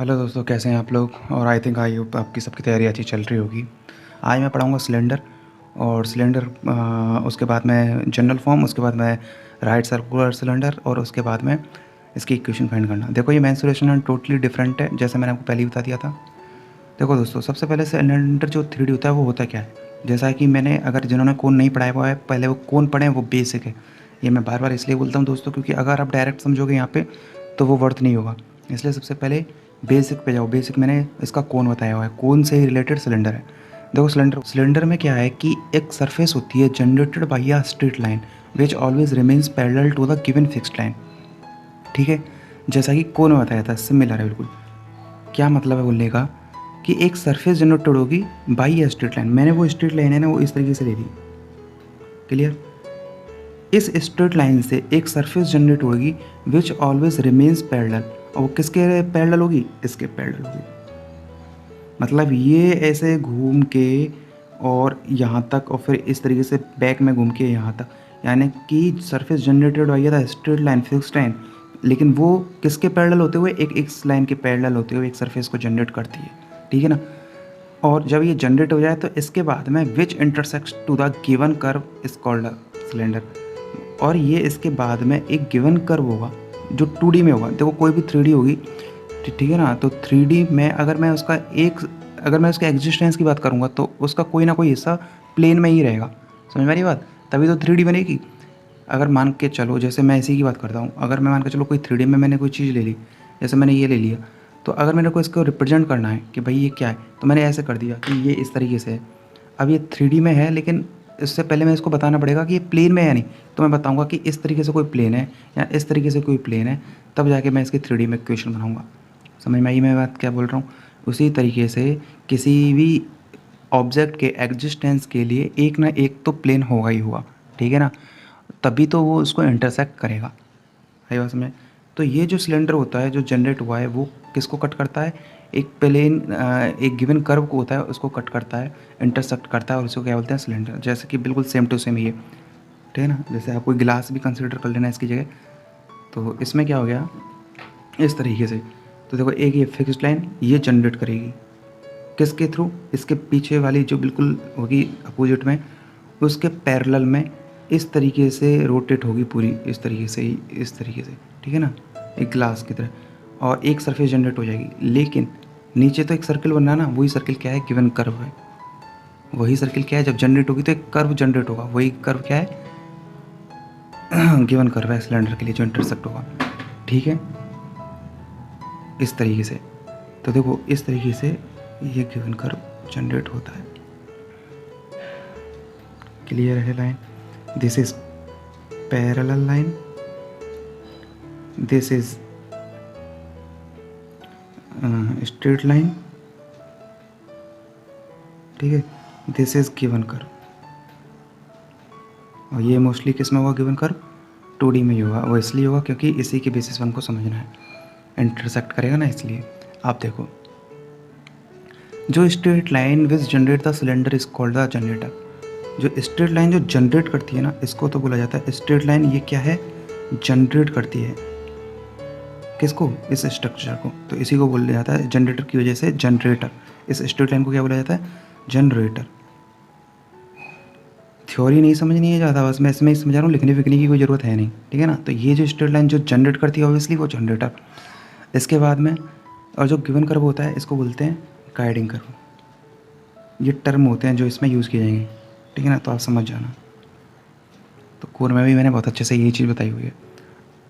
Hello दोस्तों, कैसे हैं आप लोग। और आई थिंक आई होप आपकी सबकी तैयारी अच्छी चल रही होगी। आज मैं पढ़ाऊँगा सिलेंडर और सिलेंडर, उसके बाद में जनरल फॉर्म, उसके बाद में राइट सर्कुलर सिलेंडर और उसके बाद में इसकी इक्वेशन फाइंड करना। देखो ये मेंसुरेशन एंड टोटली डिफरेंट है, जैसे मैंने आपको पहले ही बता दिया था। देखो दोस्तों, सबसे पहले सिलेंडर जो 3D होता है वो होता क्या है, जैसा कि मैंने, अगर जिन्होंने कोन नहीं पढ़ाया हुआ है पहले वो कोन पढ़ें, वो बेसिक है। ये मैं बार बार इसलिए बोलता हूँ दोस्तों, क्योंकि अगर आप डायरेक्ट समझोगे यहाँ पे तो वो वर्थ नहीं होगा। इसलिए सबसे पहले बेसिक पे जाओ। बेसिक मैंने इसका कोन बताया हुआ है, कोन से ही रिलेटेड सिलेंडर है। देखो सिलेंडर में क्या है कि एक सरफेस होती है generated by a straight line which always remains parallel to the given fixed line. ठीक है, जैसा कि कोन में बताया था, सिमिलर है बिल्कुल। क्या मतलब है बोलने का कि एक सरफेस जनरेटेड होगी बाई अ स्ट्रेट लाइन। मैंने वो स्ट्रेट लाइन है ना, वो इस तरीके से ले ली। क्लियर। इस स्ट्रेट लाइन से एक सरफेस जनरेट होगी विच ऑलवेज रिमेन्स पैरेलल, और वो किसके पैरेलल होगी, इसके पैरेलल होगी। मतलब ये ऐसे घूम के और यहाँ तक, और फिर इस तरीके से बैक में घूम के यहाँ तक, यानी कि सरफेस जनरेटेड हुआ था स्ट्रेट लाइन, फिक्स्ड लाइन, लेकिन वो किसके पैरेलल होते हुए, एक एक्स लाइन के पैरेलल होते हुए एक सरफेस को जनरेट करती है। ठीक है ना। और जब ये जनरेट हो जाए तो इसके बाद में which intersects to the given curve is called cylinder. और ये इसके बाद में एक गिवन कर्व होगा जो 2D में होगा। देखो कोई भी 3D होगी, ठीक है ना, तो 3D में अगर मैं उसका एग्जिस्टेंस की बात करूँगा तो उसका कोई ना कोई हिस्सा प्लेन में ही रहेगा। समझ में आ रही बात, तभी तो 3D बनेगी। अगर मान के चलो, जैसे मैं इसी की बात करता हूँ, अगर मैं मान के चलो कोई 3D में मैंने कोई चीज़ ले ली, जैसे मैंने ये ले लिया, तो अगर मेरे को इसको रिप्रेजेंट करना है कि भाई ये क्या है, तो मैंने ऐसे कर दिया कि ये इस तरीके से है। अब ये 3D में है, लेकिन इससे पहले मैं इसको बताना पड़ेगा कि ये प्लेन में है या नहीं। तो मैं बताऊंगा कि इस तरीके से कोई प्लेन है या इस तरीके से कोई प्लेन है, तब जाके मैं इसकी 3D में इक्वेशन बनाऊंगा। समझ में आई मैं बात क्या बोल रहा हूँ। उसी तरीके से किसी भी ऑब्जेक्ट के एग्जिस्टेंस के लिए एक ना एक तो प्लेन होगा ही होगा। ठीक है ना, तभी तो वो उसको इंटरसेक्ट करेगा। आई बात समझे। तो ये जो सिलेंडर होता है जो जनरेट हुआ है, वो किसको कट करता है, एक प्लेन, एक गिवन कर्व को होता है उसको कट करता है, इंटरसेक्ट करता है, और उसको क्या बोलते हैं, सिलेंडर। जैसे कि बिल्कुल सेम टू सेम ये, ठीक है ना। जैसे आप कोई गिलास भी कंसिडर कर लेना इसकी जगह, तो इसमें क्या हो गया इस तरीके से। तो देखो एक ये फिक्स्ड लाइन ये जनरेट करेगी किसके थ्रू, इसके पीछे वाली जो बिल्कुल होगी अपोजिट में, उसके पैरेलल में इस तरीके से रोटेट होगी पूरी, इस तरीके से ही, इस तरीके से। ठीक है ना, एक ग्लास की तरह, और एक सरफेस जनरेट हो जाएगी। लेकिन नीचे तो एक सर्किल बनना ना, वही सर्किल क्या है, गिवन कर्व है। वही सर्किल क्या है, जब जनरेट होगी तो एक कर्व जनरेट होगा, वही कर्व क्या है, गिवन कर्व है सिलेंडर के लिए जो इंटरसेक्ट होगा। ठीक है, इस तरीके से। तो देखो इस तरीके से ये गिवन कर्व जनरेट होता है। क्लियर है line. This is parallel line, this is straight line. ठीक है, दिस इज गिवन कर्व। और ये मोस्टली किस में होगा, गिवन कर्व 2D में ही होगा। वो इसलिए होगा क्योंकि इसी के बेसिस पर हमको समझना है, इंटरसेक्ट करेगा ना, इसलिए। आप देखो, जो straight line which generate the cylinder is called the generator. जो स्ट्रेट लाइन जो जनरेट करती है ना, इसको तो बोला जाता है स्ट्रेट लाइन। ये क्या है, जनरेट करती है किसको, इस स्ट्रक्चर को, तो इसी को बोला जाता है जनरेटर की वजह से जनरेटर। इस स्ट्रेट लाइन को क्या बोला जाता है, जनरेटर। थ्योरी नहीं समझनी है ज़्यादा, बस मैं इसमें ही समझा रहा हूँ, लिखने विखने की कोई ज़रूरत है नहीं। ठीक है ना। तो ये जो स्ट्रेट लाइन जो जनरेट करती है ऑब्वियसली वो जनरेटर। इसके बाद में और जो गिवन कर्व होता है इसको बोलते हैं गाइडिंग कर्व। ये टर्म होते हैं जो इसमें यूज़ किए जाएंगे। ठीक है ना, तो आप समझ जाना। तो कोर में भी मैंने बहुत अच्छे से ये चीज़ बताई हुई है।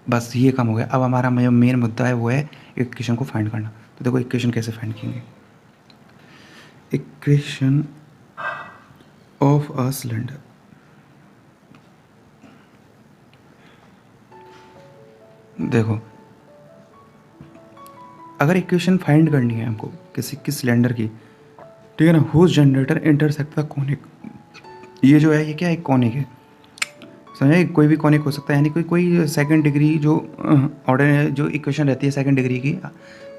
बस ये काम हो गया। अब हमारा जो मेन मुद्दा है वो है इक्वेशन को फाइंड करना। तो देखो इक्वेशन कैसे फाइंड करेंगे। Equation of a cylinder. देखो अगर इक्वेशन फाइंड करनी है हमको किसी की सिलेंडर की, ठीक है ना, whose generator intersect the conic. ये जो है ये क्या है, कॉनिक है। समझे, कोई भी कॉनिक हो सकता है, यानी कोई सेकंड डिग्री जो ऑर्डर जो इक्वेशन रहती है सेकंड डिग्री की,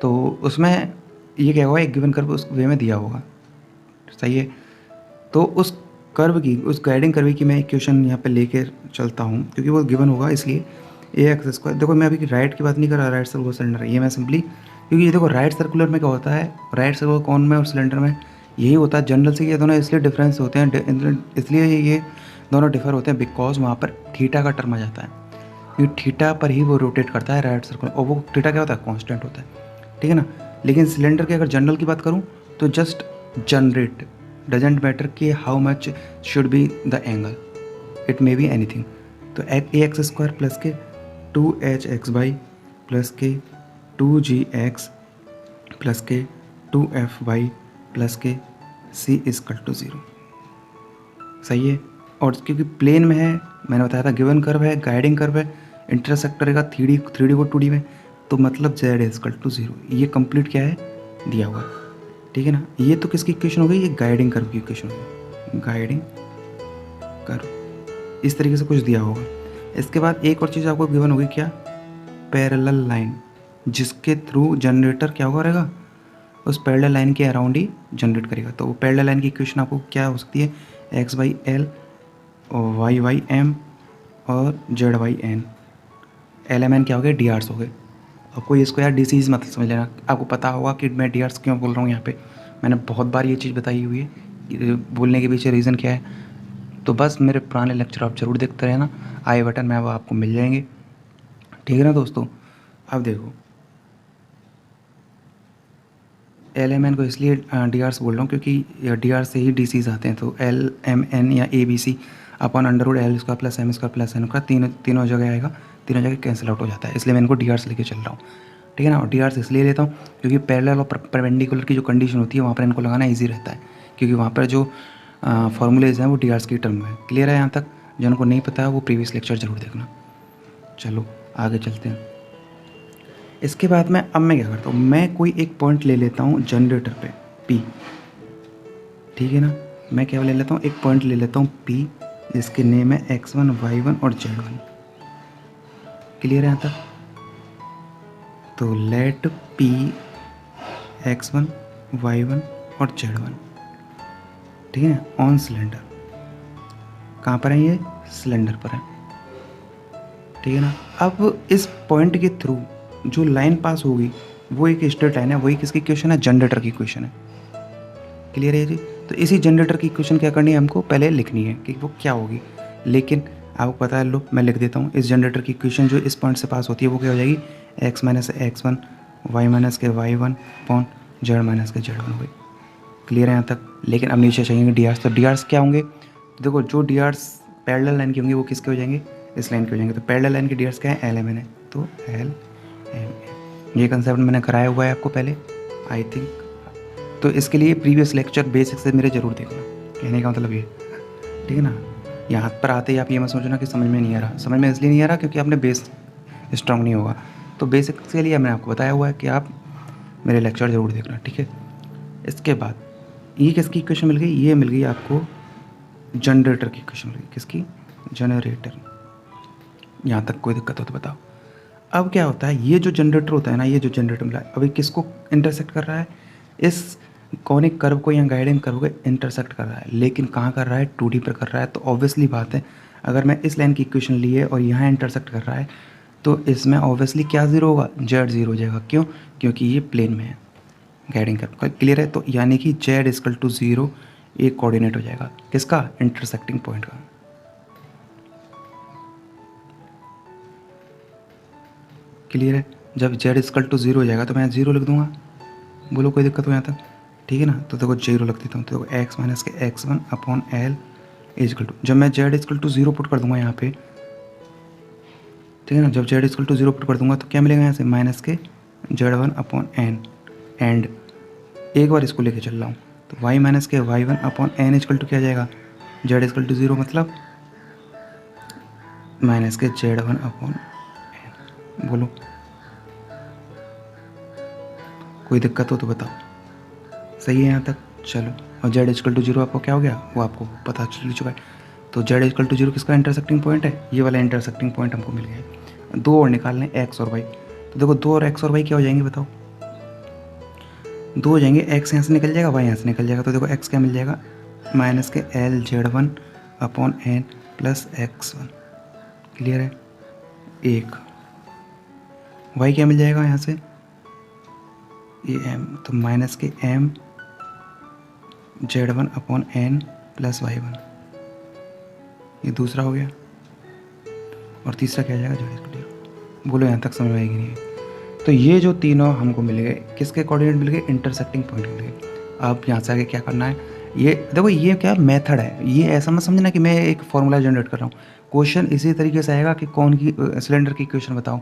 तो उसमें ये क्या होगा, एक गिवन कर्व उस वे में दिया होगा। सही है। तो उस कर्व की, उस गाइडिंग कर्व की मैं इक्वेशन यहाँ पे लेके चलता हूँ क्योंकि वो गिवन होगा, इसलिए ए एक्स स्क्वायर। देखो मैं अभी राइट की बात नहीं कर रहा, राइट सर्कुलर सिलेंडर, ये मैं सिंपली क्योंकि ये देखो राइट सर्कुलर में क्या होता है, राइट सर्कुलर कौन में और सिलेंडर में यही होता है जनरल से, ये दोनों इसलिए डिफरेंस होते हैं, इसलिए ये दोनों डिफर होते हैं बिकॉज वहाँ पर थीटा का टर्म आ जाता है, क्योंकि थीटा पर ही वो रोटेट करता है राइट सर्कुलर, और वो थीटा क्या होता है, कांस्टेंट होता है, ठीक है ना। लेकिन सिलेंडर के अगर जनरल की बात करूँ तो जस्ट जनरेट, डजेंट मैटर कि how much should be the angle, it may be anything. तो ए एक्स स्क्वायर प्लस के 2h(x) प्लस के 2g(x) प्लस के 2f(y) प्लस के c=0, सही है। और क्योंकि प्लेन में है, मैंने बताया था गिवन कर्व है, गाइडिंग कर्व है, इंटरसेक्ट करेगा 3D को 2D में, तो मतलब z=0, ये कंप्लीट क्या है, दिया हुआ है, ठीक है ना। ये तो किसकी इक्वेशन हो गई, ये गाइडिंग कर्व की इक्वेशन हो गई, गाइडिंग कर्व इस तरीके से कुछ दिया होगा। इसके बाद एक और चीज़ आपको गिवन होगी, क्या, पैरेलल लाइन, जिसके थ्रू जनरेटर क्या होगा रहेगा, उस पैरेलल लाइन के अराउंड ही जनरेट करेगा। तो वो पैरेलल लाइन की इक्वेशन आपको क्या हो सकती है, x/l और y/m और z/n, LMN क्या हो गए, DRs हो गए। और कोई इसको यार डिसीज़ मत समझ लेना, आपको पता होगा कि मैं DRs क्यों बोल रहा हूँ यहाँ पे, मैंने बहुत बार ये चीज़ बताई हुई है, ये बोलने के पीछे रीज़न क्या है। तो बस मेरे पुराने लेक्चर आप ज़रूर देखते रहना, आई बटन में वो आपको मिल जाएंगे, ठीक है ना दोस्तों। अब देखो LMN को इसलिए DRs बोल रहा हूँ क्योंकि DR से ही DCs आते हैं, तो LMN या ABC upon √L² plus M² plus N का तीनों जगह आएगा, तीनों जगह कैंसिल आउट हो जाता है, इसलिए मैं इनको DRs लेके चल रहा हूँ, ठीक है ना। और DRs इसलिए लेता हूँ क्योंकि पैरेलल और परपेंडिकुलर की जो कंडीशन होती है वहाँ पर इनको लगाना ईजी रहता है, क्योंकि वहाँ पर जो फॉर्मूलेज हैं वो DRs की टर्म में। क्लियर है यहाँ तक, जिनको नहीं पता है वो प्रीवियस लेक्चर ज़रूर देखना। चलो आगे चलते हैं। इसके बाद अब मैं क्या करता हूँ, मैं कोई एक पॉइंट ले लेता हूँ जनरेटर पे P, ठीक है ना। मैं क्या ले लेता हूँ, एक पॉइंट ले लेता हूँ P, जिसके नेम है x1, y1 और z1। क्लियर है यहाँ तक। तो लेट P x1, y1 और z1, ठीक है, ऑन सिलेंडर। कहाँ पर है ये, सिलेंडर पर है, ठीक है ना। अब इस पॉइंट के थ्रू जो लाइन पास होगी वो एक स्ट्रेट लाइन है, वही किसकी इक्वेशन है, जनरेटर की इक्वेशन है। क्लियर है जी। तो इसी जनरेटर की इक्वेशन क्या करनी है, हमको पहले लिखनी है कि वो क्या होगी, लेकिन आपको पता है, लो मैं लिख देता हूँ। इस जनरेटर की इक्वेशन जो इस पॉइंट से पास होती है वो क्या हो जाएगी, x minus x1 y minus के y1 अपॉन z माइनस के z1 हो गई। क्लियर है यहाँ तक। लेकिन अब नीचे चाहिए DRs, तो DRs क्या होंगे, देखो जो DRs पैरेलल लाइन के होंगे वो किसके हो जाएंगे, इस लाइन के हो जाएंगे। तो पैरेलल लाइन के DRs क्या है, LMN है, तो LMN, ये कंसेप्ट मैंने कराया हुआ है आपको पहले आई थिंक। तो इसके लिए प्रीवियस लेक्चर बेसिक से मेरे ज़रूर देखना, कहने का मतलब ये, ठीक है ना। यहाँ पर आते ही आप ये मत सोचना कि समझ में नहीं आ रहा, समझ में इसलिए नहीं आ रहा क्योंकि आपने बेस स्ट्रॉन्ग नहीं होगा। तो बेसिक के लिए मैंने आपको बताया हुआ है कि आप मेरे लेक्चर ज़रूर देखना, ठीक है। इसके बाद ये किसकी इक्वेशन मिल गई, ये मिल गई आपको जनरेटर की इक्वेशन मिल गई, किसकी, जनरेटर। यहाँ तक कोई दिक्कत हो तो बताओ। अब क्या होता है, ये जो जनरेटर होता है ना, ये जो जनरेटर मिला है अभी किसको इंटरसेक्ट कर रहा है, इस कॉनिक कर्व को या गाइडिंग कर्व को इंटरसेक्ट कर रहा है, लेकिन कहाँ कर रहा है, 2D पर कर रहा है। तो ऑब्वियसली बात है, अगर मैं इस लाइन की इक्वेशन ली है और यहाँ इंटरसेक्ट कर रहा है तो इसमें ऑब्वियसली क्या ज़ीरो होगा, z ज़ीरो हो जाएगा। क्यों, क्योंकि ये प्लेन में है गाइडिंग कर्व। क्लियर है। तो यानी कि z=0 एक कोऑर्डिनेट हो जाएगा किसका, इंटरसेक्टिंग पॉइंट का। क्लियर है। जब z=0 हो जाएगा तो मैं 0 लिख दूंगा, बोलो कोई दिक्कत हो यहाँ तक, ठीक है ना। तो देखो 0 लिख देता हूँ, तो देखो x माइनस के x1 अपॉन L = जब मैं z=0 पुट कर दूंगा यहाँ पे, ठीक है ना, जब z=0 पुट कर दूंगा तो क्या मिलेगा यहाँ से, माइनस के z1 अपॉन n, एंड एक बार इसको लेके चल रहा हूँ तो y माइनस के y1 अपॉन n = क्या जाएगा, z=0 मतलब माइनस के z1 अपॉन n। बोलो कोई दिक्कत हो तो बताओ, सही है यहाँ तक। चलो, और z=0 आपको क्या हो गया, वो आपको पता चल चुका है। तो z=0 किसका इंटरसेक्टिंग पॉइंट है, ये वाला इंटरसेक्टिंग पॉइंट हमको मिल गया। दो और निकालने, x और y। तो देखो 2 और x और y क्या हो जाएंगे बताओ, 2 हो जाएंगे, x यहाँ से निकल जाएगा, y यहाँ से निकल जाएगा। तो देखो x क्या मिल जाएगा, माइनस के LZ1 upon n plus x1। Clear है। एक y क्या मिल जाएगा यहाँ से, ये एम तो माइनस के M Z1 upon N plus Y1, ये दूसरा हो गया। और तीसरा क्या आ जाएगा Z। बोलो यहाँ तक समझ में आएगी नहीं? तो ये जो तीनों हमको मिल गए, किसके कोऑर्डिनेट मिल गए? इंटरसेक्टिंग पॉइंट मिल गए। अब यहाँ से आगे क्या करना है, ये देखो ये क्या मेथड है, ये ऐसा मत समझना कि मैं एक फॉर्मूला जनरेट कर रहा हूँ। क्वेश्चन इसी तरीके से आएगा कि कौन की सिलेंडर की इक्वेशन बताओ,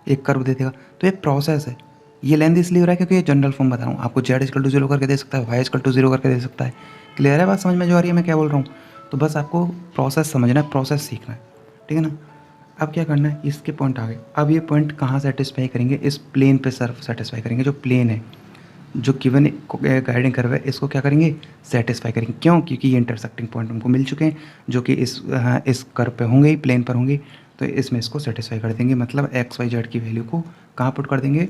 एक कर्व दे देगा। तो ये प्रोसेस है, ये लेंथ इसलिए हो रहा है क्योंकि ये जनरल फॉर्म बता रहा हूँ आपको। Z=0 करके दे सकता है, Y=0 करके दे सकता है। क्लियर है बात, समझ में जो आ रही है मैं क्या बोल रहा हूँ? तो बस आपको प्रोसेस समझना है, प्रोसेस सीखना है, ठीक है ना। अब क्या करना है, इसके पॉइंट आ गए। अब ये पॉइंट कहाँ सेटिस्फाई करेंगे? इस प्लेन पे सर्फ सेटिस्फाई करेंगे, जो प्लेन है, जो गिवन गाइडिंग कर्व है, इसको क्या करेंगे? सेटिस्फाई करेंगे। क्यों? क्योंकि ये इंटरसेक्टिंग पॉइंट हमको मिल चुके हैं जो कि इस कर्व पे होंगे ही, प्लेन पर होंगे। तो इसमें इसको सेटिस्फाई कर देंगे, मतलब XYZ की वैल्यू को कहाँ पुट कर देंगे?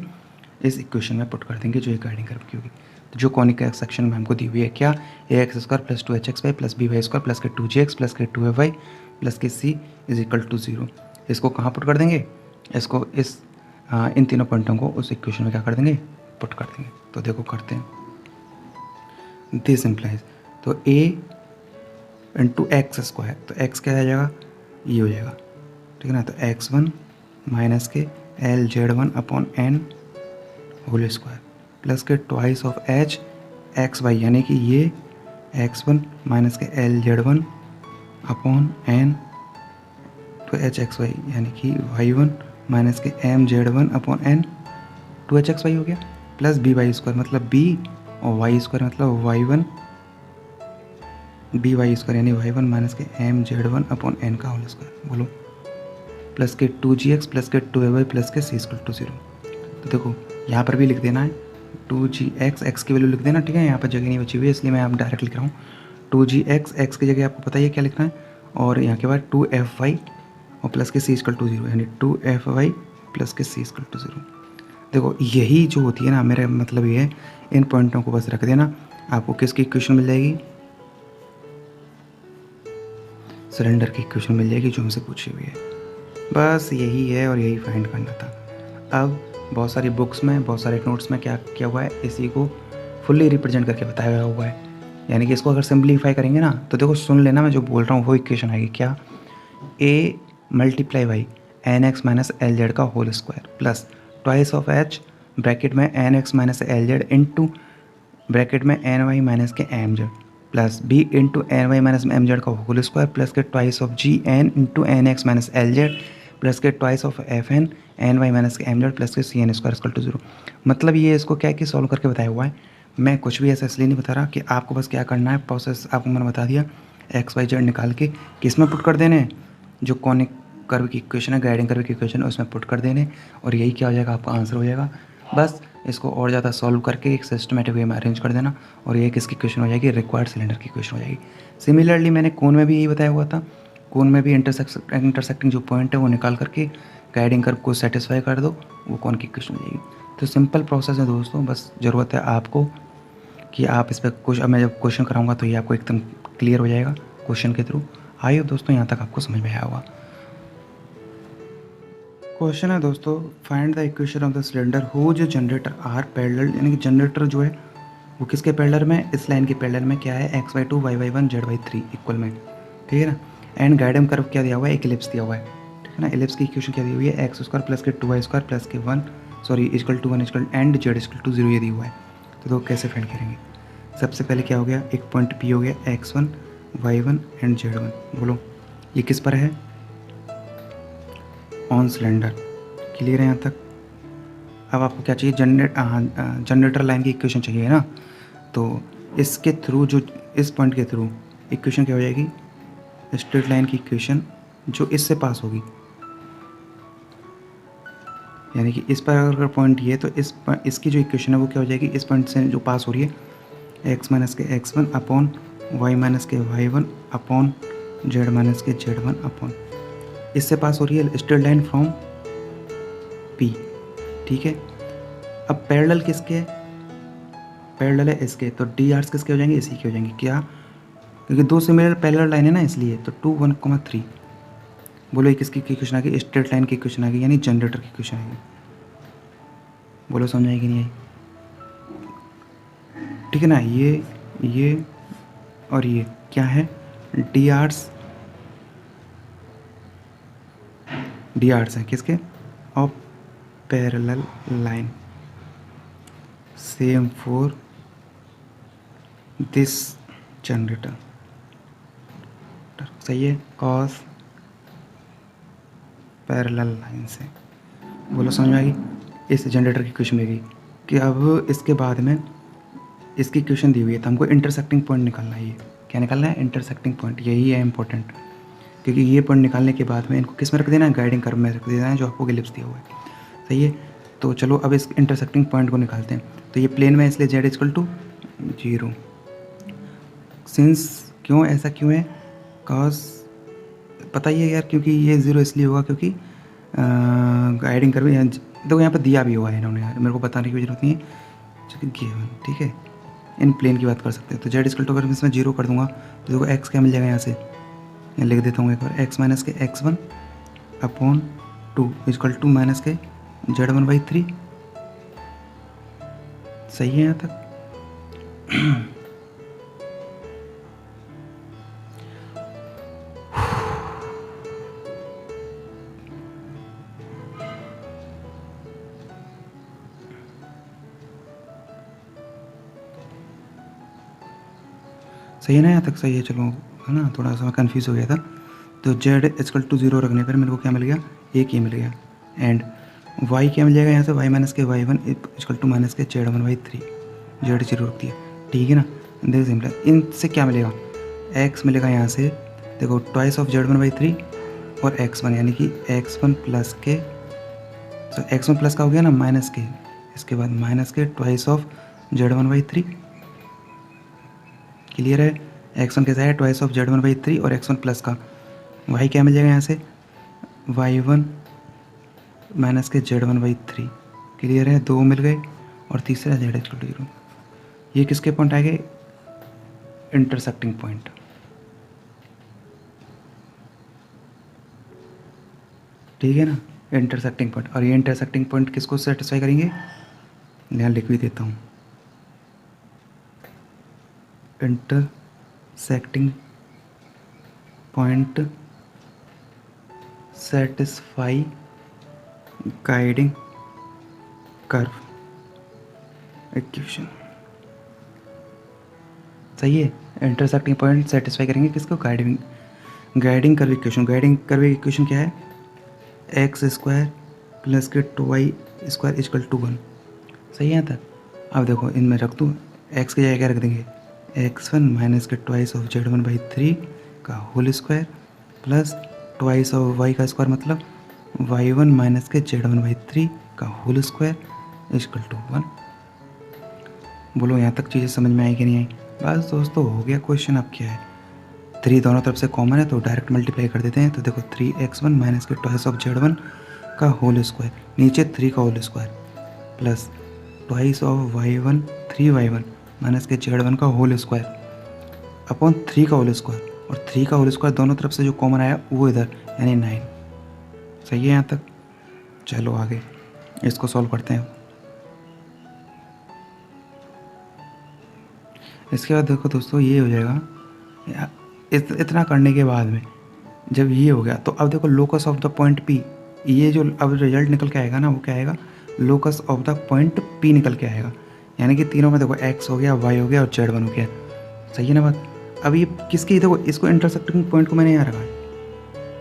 इस इक्वेशन में पुट कर देंगे जो ये गाइडिंग कर्व की होगी। तो जो कॉनिक सेक्शन में हमको दी हुई है क्या? ax² + 2hxy + by² + के 2gx + के 2ay + के c = 0। इसको कहाँ पुट कर देंगे? इसको इन तीनों पॉइंटों को उस इक्वेशन में क्या कर देंगे? पुट कर देंगे। तो देखो करते हैं, दिस इम्प्लाइज, तो a × x², तो x क्या आ जाएगा? ये हो जाएगा, ठीक है ना। तो x1 माइनस के LZ1 upon n whole square plus के ट्वाइस ऑफ h xy, यानी कि ये x1 माइनस के LZ1 अपॉन n तो hxy, यानी कि y1 माइनस के mz1 अपॉन n 2hxy हो गया, प्लस by² मतलब b और y² मतलब y1 by², यानी y1 माइनस के mz1 अपॉन n का होल स्क्वायर। बोलो, प्लस के 2gx प्लस के 2ay प्लस के c = 0। तो देखो यहाँ पर भी लिख देना है 2gx, x की वैल्यू लिख देना, ठीक है। यहाँ पर जगह नहीं बची हुई है इसलिए मैं आप डायरेक्ट लिख रहा हूँ 2gx, x की जगह आपको पता ही है क्या लिखना है, और यहाँ के बाद 2fy और प्लस के c = 0, यानी 2fy प्लस के c = 0। देखो यही जो होती है ना, मेरा मतलब ये है, इन पॉइंटों को बस रख देना, आपको किसकी इक्वेशन मिल जाएगी? सिलेंडर की इक्वेशन मिल जाएगी जो हमसे पूछी हुई है। बस यही है और यही फाइंड करना था। अब बहुत सारी बुक्स में, बहुत सारे नोट्स में क्या किया हुआ है, इसी को फुल्ली रिप्रेजेंट करके बताया हुआ है। यानी कि इसको अगर सिंप्लीफाई करेंगे ना, तो देखो सुन लेना, मैं जो बोल रहा हूँ वो इक्वेशन आएगी क्या? a × nx - lz का whole square plus twice of h bracket में nx - lz इंटू ब्रैकेट में ny माइनस के mz plus b into ny minus mz का होल स्क्वायर प्लस के twice of gn into nx - lz plus के twice of fn ny minus के mz plus के cn² = 0। मतलब ये इसको क्या कि सॉल्व करके बताया हुआ है। मैं कुछ भी ऐसा इसलिए नहीं बता रहा कि आपको बस क्या करना है, प्रोसेस आपको मैंने बता दिया। XYZ निकाल के किस में पुट कर देने, जो कॉनिक कर्व की इक्वेशन है, गाइडिंग कर्व की इक्वेशन है, उसमें पुट कर देने, और यही क्या हो जाएगा? आपका आंसर हो जाएगा। बस इसको और ज़्यादा सॉल्व करके एक सिस्टमेटिक वे में अरेंज कर देना, और ये किसकी इक्वेशन हो जाएगी? रिक्वायर्ड सिलेंडर की इक्वेशन हो जाएगी। सिमिलरली मैंने कोन में भी यही बताया हुआ था, कोन में भी इंटरसेक्टिंग जो पॉइंट है वो निकाल करके गाइडिंग कर्व को सेटिस्फाई कर दो, वो कौन की इक्वेशन हो जाएगी। तो सिंपल प्रोसेस है दोस्तों, बस ज़रूरत है आपको कि आप इस पर कुछ, अब मैं जब क्वेश्चन कराऊंगा तो ये आपको एकदम क्लियर हो जाएगा क्वेश्चन के थ्रू। आई होप दोस्तों यहाँ तक आपको समझ में आया होगा। क्वेश्चन है दोस्तों, find the equation of the cylinder whose generator are parallel, यानी कि जनरेटर जो है वो किसके पैरेलल में? इस लाइन के पैरेलल में क्या है? xy2 y1 z3 इक्वल में, ठीक है ना। एंड गाइडिंग कर्व क्या दिया हुआ है? एक इलिप्स दिया हुआ है, ठीक है ना। इलिप्स की इक्वेशन क्या दी हुई है? x² प्लस के 2y² प्लस के 1 एंड z=0 ये दी हुआ है। तो दो कैसे फाइंड करेंगे? सबसे पहले क्या हो गया? एक पॉइंट P हो गया, x1 y1 एंड z1। बोलो ये किस पर है? On cylinder. क्लियर है यहाँ तक? अब आपको क्या चाहिए? जनरेटर लाइन की इक्वेशन चाहिए ना। तो इसके थ्रू, जो इस पॉइंट के थ्रू इक्वेशन क्या हो जाएगी? स्ट्रेट लाइन की इक्वेशन जो इससे पास होगी, यानी कि इस पर अगर पॉइंट ये, तो इसकी जो इक्वेशन है वो क्या हो जाएगी? इस पॉइंट से जो पास हो रही है x माइनस के x1 अपॉन y माइनस के y1 अपॉन z माइनस के z1 अपॉन, इससे पास हो रही है स्ट्रेट लाइन फ्रॉम P, ठीक है। अब पैरेलल किसके है? पैरेलल है इसके, तो डी आर्स किसके हो जाएंगे? इसी के हो जाएंगे। क्या? क्योंकि दो सिमिलर पैरेलल लाइन है ना, इसलिए। तो 2 1 3। बोलो ये किसकी इक्वेशन आ गई? स्ट्रेट लाइन की इक्वेशन आ गई, यानी जनरेटर की इक्वेशन आ गई। बोलो समझ आएगी नहीं आई? ठीक है ना। ये और ये क्या है, डी आर्स हैं किसके, of parallel line, same for this generator. सही है, कॉस पैरेलल लाइन से। बोलो समझ में आ गई। इस जनरेटर की इक्वेशन में गई कि अब इसके बाद में इसकी इक्वेशन दी हुई है तो हमको इंटरसेक्टिंग पॉइंट निकालना है। ये क्या निकालना है, इंटरसेक्टिंग पॉइंट। यही है इंपॉर्टेंट, क्योंकि ये पॉइंट निकालने के बाद में इनको किस में रख देना है, गाइडिंग कर्व में रख देना है, जो आपको गिलिप्स दिया हुआ है। सही है, तो चलो अब इस इंटरसेक्टिंग पॉइंट को निकालते हैं। तो ये प्लेन में है इसलिए z इक्वल टू 0। सिंस क्यों ऐसा क्यों है, कॉज पता ही है यार, क्योंकि ये 0 इसलिए होगा क्योंकि गाइडिंग कर्व देखो यहाँ पर दिया भी हुआ है इन्होंने, यार मेरे को बताने की जरूरत नहीं है। चलिए गिवन, ठीक है, इन प्लेन की बात कर सकते हैं। तो z इक्वल टू अगर इसमें 0 कर दूंगा तो देखो x क्या मिल जाएगा, यहाँ से यहाँ लिख देता हूँ एक बार, x माइनस के x1 upon 2 equal to minus के z1/3। सही है यहाँ तक। सही है ना यहाँ तक, सही है। चलो है ना, थोड़ा सा मैं कन्फ्यूज़ हो गया था। तो z इक्वल टू 0 रखने पर मेरे को क्या मिल गया, एक ही मिल गया। एंड y क्या मिल जाएगा यहाँ से, y माइनस के y1 इक्वल टू माइनस के z1/3। z 0 रखती है, ठीक है ना। देखो सिंपल, इनसे क्या मिलेगा, x मिलेगा यहाँ से, देखो ट्वाइस ऑफ z1/3 और x1 यानी कि x1 प्लस के, तो x1 प्लस का हो गया ना माइनस के, इसके बाद माइनस के ट्वाइस ऑफ z1/3। क्लियर है, x1 कैसा है, ट्वाइस ऑफ z1/3 और x1 प्लस का y क्या मिल जाएगा यहाँ से, y1 माइनस के z1/3। क्लियर है, 2 मिल गए। और तीसरा z इक्वल टू 0। ये किसके पॉइंट आ गए, इंटरसेक्टिंग पॉइंट। ठीक है ना, इंटरसेक्टिंग पॉइंट। और ये इंटरसेक्टिंग पॉइंट किसको सेटिस्फाई करेंगे, यहाँ लिख भी देता हूँ, intersecting point satisfy guiding curve equation. सही है, इंटरसेक्टिंग पॉइंट सेटिस्फाई करेंगे किसको, guiding curve equation. Guiding curve equation क्या है, एक्स स्क्वायर प्लस के 2y स्क्वायर इक्वल टू 1। सही है तक। अब देखो इनमें रख दूँ, एक्स की जगह क्या रख देंगे, x1 माइनस के ट्वाइस ऑफ z1/3 का whole square plus twice of y का स्क्वायर मतलब y1 माइनस के z1/3 का होल स्क्वायर इक्वल टू 1। बोलो यहाँ तक चीज़ें समझ में आई कि नहीं आई। बस दोस्तों हो गया क्वेश्चन। अब क्या है, 3 दोनों तरफ से कॉमन है तो डायरेक्ट मल्टीप्लाई कर देते हैं। तो देखो 3x1 माइनस के ट्वाइस ऑफ z1 का होल स्क्वायर, नीचे 3 का whole square plus twice of y1 3y1 minus के z1 का होल स्क्वायर अपॉन 3 का होल स्क्वायर, और 3 का होल स्क्वायर दोनों तरफ से जो कॉमन आया वो इधर यानी 9। सही है यहाँ तक। चलो आगे इसको सॉल्व करते हैं। इसके बाद देखो दोस्तों ये हो जाएगा, इतना करने के बाद में जब ये हो गया तो अब देखो locus of the point P, ये जो अब रिजल्ट निकल के आएगा ना वो क्या आएगा, locus of the point P निकल के आएगा। यानी कि तीनों में देखो x हो गया, y हो गया और z1 हो गया। सही है ना बात। अब ये किसकी, देखो इसको इंटरसेक्टिंग पॉइंट को मैंने यहाँ रखा है,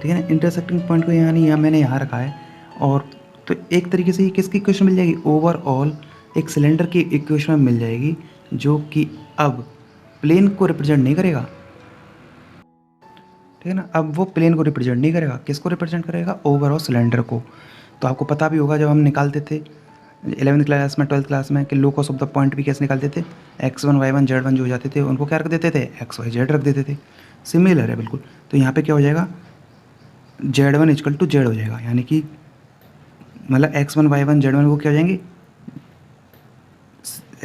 ठीक है ना, इंटरसेक्टिंग पॉइंट को यहाँ नहीं, यहाँ मैंने यहाँ रखा है। और तो एक तरीके से ये किसकी इक्वेशन मिल जाएगी, ओवरऑल एक सिलेंडर की इक्वेशन में मिल जाएगी, जो कि अब प्लेन को रिप्रेजेंट नहीं करेगा। ठीक है ना, अब वो प्लेन को रिप्रेजेंट नहीं करेगा, किसको रिप्रेजेंट करेगा, ओवरऑल सिलेंडर को। तो आपको पता भी होगा जब हम निकालते थे 11वीं क्लास में 12th क्लास में कि लोकस ऑफ द पॉइंट भी कैसे निकालते थे, x1 y1 z1 जो हो जाते थे उनको क्या रख देते थे, x y z रख देते थे। सिमिलर है बिल्कुल। तो यहाँ पे क्या हो जाएगा, z1 इक्वल टू z हो जाएगा, यानी कि मतलब x1 y1 z1 वो क्या हो जाएंगे,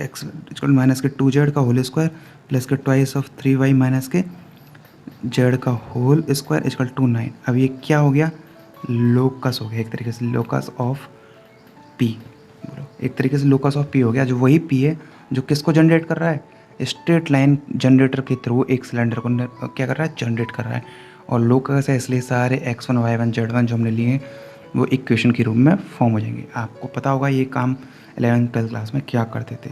x इक्वल माइनस के 2z का होल स्क्वायर प्लस के ट्वाइस ऑफ 3y माइनस के z का होल स्क्वायर इक्वल टू 9। अब ये क्या हो गया, लोकस हो गया, एक तरीके से लोकस ऑफ P। बोलो एक तरीके से लोकस ऑफ P हो गया, जो वही P है जो किसको जनरेट कर रहा है, स्ट्रेट लाइन जनरेटर के थ्रू एक सिलेंडर को क्या कर रहा है, जनरेट कर रहा है। और लोकस है, इसलिए सारे x1 y1 z1 जो हमने लिए हैं वो इक्वेशन के रूप में फॉर्म हो जाएंगे। आपको पता होगा ये काम 11th 12th क्लास में क्या करते थे,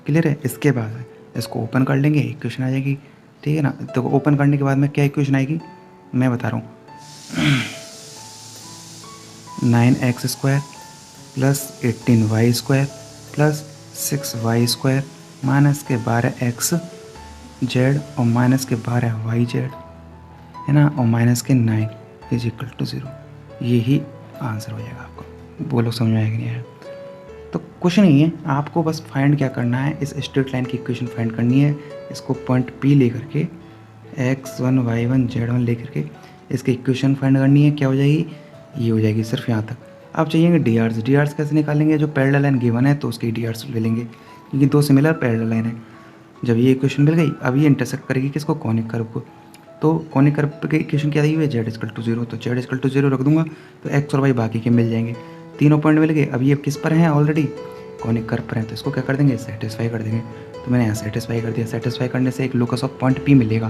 क्लियर है। इसके बाद इसको ओपन कर लेंगे, इक्वेशन आ जाएगी, ठीक है ना। तो ओपन करने के बाद में क्या इक्वेशन आएगी मैं बता रहा हूँ, 9x² plus 18y² plus 6y² minus के 12x z और माइनस के 12y z, है ना, और माइनस के 9 इज इक्वल टू 0। यही आंसर हो जाएगा आपका। बोलो समझ में आएगा नहीं आया? तो कुछ नहीं है, आपको बस फाइंड क्या करना है, इस स्ट्रेट लाइन की इक्वेशन फाइंड करनी है। इसको पॉइंट P लेकर के x1 y1 z1 लेकर के इसकी इक्वेशन फाइंड करनी है। क्या हो जाएगी, ये हो जाएगी सिर्फ यहाँ तक। अब चाहिए डी आर्स कैसे निकालेंगे, जो पैरेलल लाइन गिवन है तो उसकी डी आर्स ले लेंगे, क्योंकि दो सिमिलर पैरेलल लाइन है। जब ये इक्वेशन मिल गई, अब ये इंटरसेक्ट करेगी किसको, कॉनिक कर्व को। तो कॉनिक कर्व की इक्वेशन क्या दी हुई है, z इक्वल टू 0, तो z इक्वल टू 0 रख दूंगा तो x और y बाकी के मिल जाएंगे। तीनों पॉइंट मिल गए। अब ये किस पर हैं, ऑलरेडी कॉनिक कर्व पर हैं, तो इसको क्या कर देंगे, सेटिस्फाई कर देंगे। तो मैंने यहाँ सेटिस्फाई कर दिया। सेटिस्फाई करने से एक लोकस ऑफ पॉइंट P मिलेगा,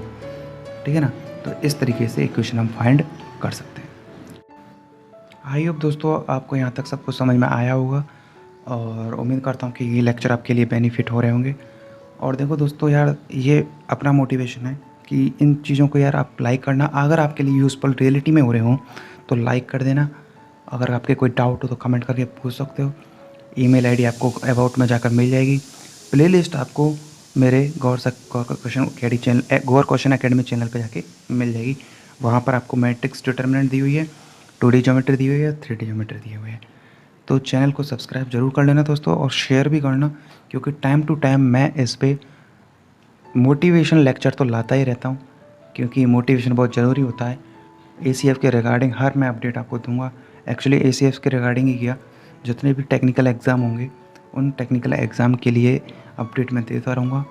ठीक है ना। तो इस तरीके से इक्वेशन हम फाइंड कर सकते हैं। आई होप दोस्तों आपको यहाँ तक सब कुछ समझ में आया होगा, और उम्मीद करता हूँ कि ये लेक्चर आपके लिए बेनिफिट हो रहे होंगे। और देखो दोस्तों यार, ये अपना मोटिवेशन है कि इन चीज़ों को यार आप लाइक करना। अगर आपके लिए यूज़फुल रियलिटी में हो रहे हों तो लाइक कर देना। अगर आपके कोई डाउट हो तो कमेंट करके पूछ सकते हो। ईमेल आईडी आपको अबाउट में जाकर मिल जाएगी। प्लेलिस्ट आपको मेरे गौर क्वेश्चन अकेडमी चैनल पर जाके मिल जाएगी। वहाँ पर आपको मैट्रिक्स डिटर्मिनेंट दी हुई है, 2D ज्योमेट्री दी हुई है, 3D ज्योमेट्री दी हुई है। तो चैनल को सब्सक्राइब जरूर कर लेना दोस्तों, और शेयर भी करना, क्योंकि टाइम टू टाइम मैं इस पर मोटिवेशन लेक्चर तो लाता ही रहता हूँ, क्योंकि मोटिवेशन बहुत ज़रूरी होता है। ACF के रिगार्डिंग हर मैं अपडेट आपको दूंगा। एक्चुअली ACF के रिगार्डिंग ही किया, जितने भी टेक्निकल एग्ज़ाम होंगे उन टेक्निकल एग्ज़ाम के लिए अपडेट मैं देता रहूँगा।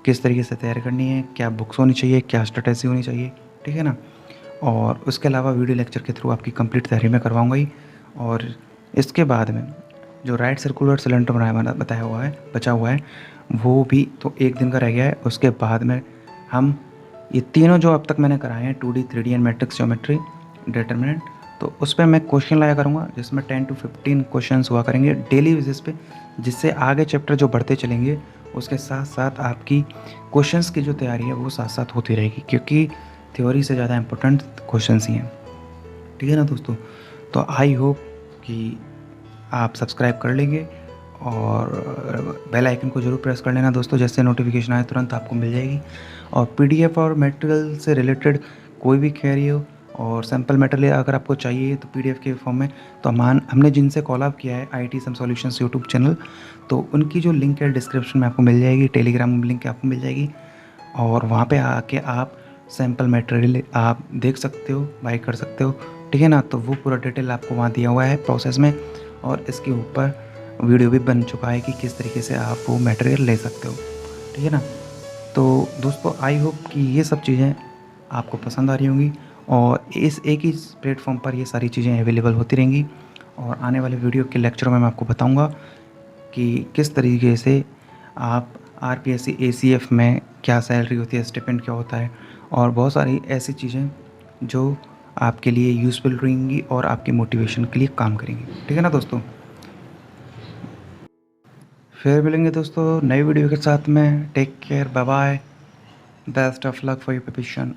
किस तरीके से तैयारी करनी है, क्या बुक्स होनी चाहिए, क्या स्ट्रेटेजी होनी चाहिए, ठीक है ना। और उसके अलावा वीडियो लेक्चर के थ्रू आपकी कंप्लीट तैयारी मैं करवाऊँगा ही। और इसके बाद में जो राइट सर्कुलर सिलेंडर बताया हुआ है, बचा हुआ है, वो भी तो एक दिन का रह गया है। उसके बाद में हम ये तीनों जो अब तक मैंने कराए हैं, 2D 3D and matrix geometry determinant, तो उस पर मैं क्वेश्चन लाया करूँगा, जिसमें 10 to 15 क्वेश्चंस हुआ करेंगे डेली बेसिस पे, जिससे आगे चैप्टर जो बढ़ते चलेंगे उसके साथ साथ आपकी क्वेश्चंस की जो तैयारी है वो साथ साथ होती रहेगी, क्योंकि थ्योरी से ज़्यादा इम्पोर्टेंट क्वेश्चंस ही हैं, ठीक है ना दोस्तों। तो आई होप कि आप सब्सक्राइब कर लेंगे, और बेल आइकन को ज़रूर प्रेस कर लेना दोस्तों, जैसे नोटिफिकेशन आए तुरंत आपको मिल जाएगी। और PDF और मटेरियल से रिलेटेड कोई भी क्वेरी हो और सैम्पल मटेरियल अगर आपको चाहिए तो PDF के फॉर्म में, तो हमने जिनसे कॉलअप किया है IT some solutions YouTube channel, तो उनकी जो लिंक है डिस्क्रिप्शन में आपको मिल जाएगी, टेलीग्राम लिंक आपको मिल जाएगी, और वहाँ पे आके आप सैम्पल मटेरियल आप देख सकते हो, बाई कर सकते हो, ठीक है ना। तो वो पूरा डिटेल आपको वहाँ दिया हुआ है प्रोसेस में, और इसके ऊपर वीडियो भी बन चुका है कि किस तरीके से आप वो मटेरियल ले सकते हो, ठीक है ना। तो दोस्तों आई होप कि ये सब चीज़ें आपको पसंद आ रही होंगी, और इस एक ही प्लेटफॉर्म पर ये सारी चीज़ें अवेलेबल होती रहेंगी। और आने वाले वीडियो के लेक्चरों में मैं आपको बताऊंगा कि किस तरीके से आप RPSC ACF में क्या सैलरी होती है, स्टिपेंड क्या होता है, और बहुत सारी ऐसी चीज़ें जो आपके लिए यूज़फुल रहेंगी और आपकी मोटिवेशन के लिए काम करेंगी, ठीक है ना दोस्तों। फिर मिलेंगे दोस्तों नई वीडियो के साथ में। Take care, bye bye, best of luck for your preparation.